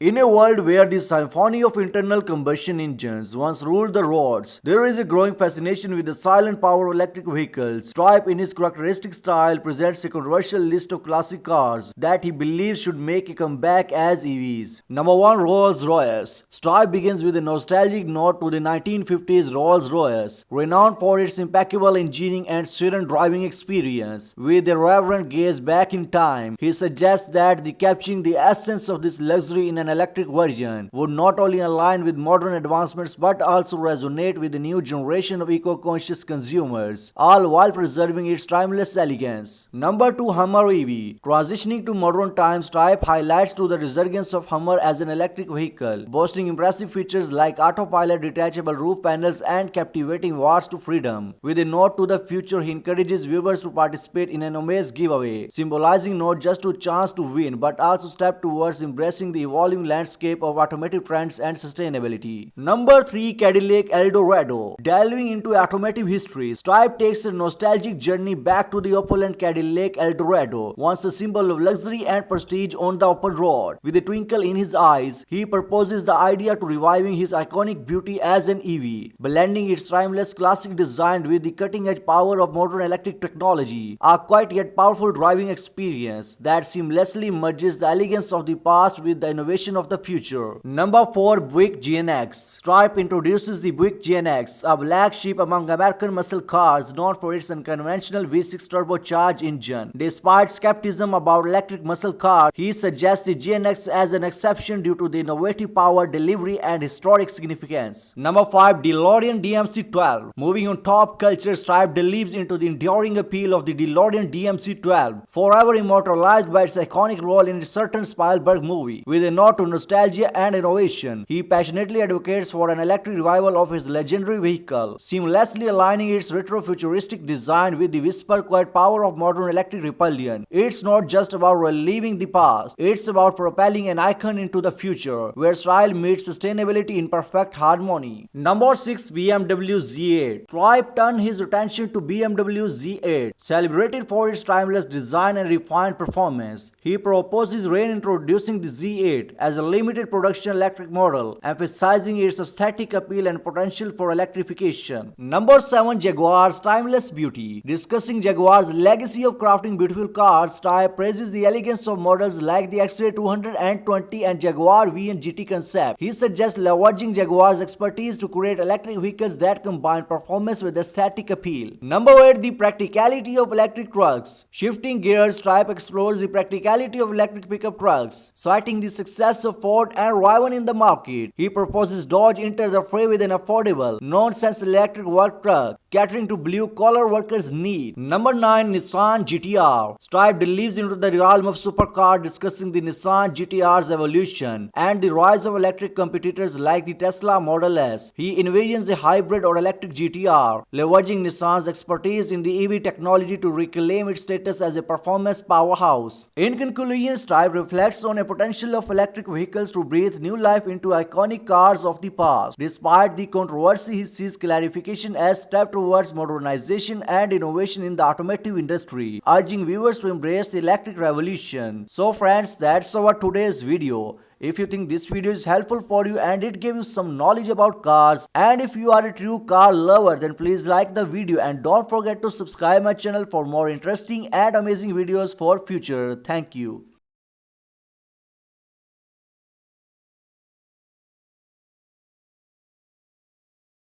In a world where the symphony of internal combustion engines once ruled the roads, there is a growing fascination with the silent power of electric vehicles. Stripe, in his characteristic style, presents a controversial list of classic cars that he believes should make a comeback as EVs. Number 1. Rolls-Royce. Stripe begins with a nostalgic nod to the 1950s Rolls-Royce, renowned for its impeccable engineering and serene driving experience. With a reverent gaze back in time, he suggests that capturing the essence of this luxury in an electric version would not only align with modern advancements but also resonate with the new generation of eco-conscious consumers, all while preserving its timeless elegance. Number 2. Hummer EV. Transitioning to modern times, Stripe highlights to the resurgence of Hummer as an electric vehicle, boasting impressive features like autopilot, detachable roof panels, and captivating watts to freedom. With a nod to the future, he encourages viewers to participate in an Amaze giveaway, symbolizing not just a chance to win but also step towards embracing the evolving landscape of automotive trends and sustainability. Number 3. Cadillac Eldorado. Delving into automotive history, Stripe takes a nostalgic journey back to the opulent Cadillac Eldorado, once a symbol of luxury and prestige on the open road. With a twinkle in his eyes, he proposes the idea to reviving his iconic beauty as an EV, blending its timeless classic design with the cutting-edge power of modern electric technology. A quiet yet powerful driving experience that seamlessly merges the elegance of the past with the innovation of the future. Number 4. Buick GNX. Stripe introduces the Buick GNX, a black sheep among American muscle cars known for its unconventional V6 turbocharged engine. Despite skepticism about electric muscle cars, he suggests the GNX as an exception due to the innovative power, delivery, and historic significance. Number 5. DeLorean DMC-12. Moving on top culture, Stripe delves into the enduring appeal of the DeLorean DMC-12, forever immortalized by its iconic role in a certain Spielberg movie. With a nod to nostalgia and innovation, he passionately advocates for an electric revival of his legendary vehicle, seamlessly aligning its retro-futuristic design with the whisper-quiet power of modern electric propulsion. It's not just about reliving the past, it's about propelling an icon into the future, where style meets sustainability in perfect harmony. Number 6. BMW Z8. Stripe turned his attention to BMW Z8, celebrated for its timeless design and refined performance. He proposes reintroducing the Z8 as a limited production electric model, emphasizing its aesthetic appeal and potential for electrification. Number 7. Jaguar's timeless beauty. Discussing Jaguar's legacy of crafting beautiful cars, Stripe praises the elegance of models like the X-Trail 220 and Jaguar VN GT concept. He suggests leveraging Jaguar's expertise to create electric vehicles that combine performance with aesthetic appeal. Number 8. The practicality of electric trucks. Shifting gears, Stripe explores the practicality of electric pickup trucks, citing the success of Ford and Rivian in the market. He proposes Dodge enters the fray with an affordable, nonsense electric work truck, catering to blue-collar workers' need. Number 9. Nissan GT-R. Stripe delves into the realm of supercar, discussing the Nissan GT-R's evolution and the rise of electric competitors like the Tesla Model S. He envisions a hybrid or electric GT-R, leveraging Nissan's expertise in the EV technology to reclaim its status as a performance powerhouse. In conclusion, Stripe reflects on a potential of electric vehicles to breathe new life into iconic cars of the past. Despite the controversy, he sees clarification as step towards modernization and innovation in the automotive industry, urging viewers to embrace the electric revolution. So friends, that's our today's video. If you think this video is helpful for you and it gave you some knowledge about cars, and if you are a true car lover, then please like the video and don't forget to subscribe my channel for more interesting and amazing videos for future. Thank you.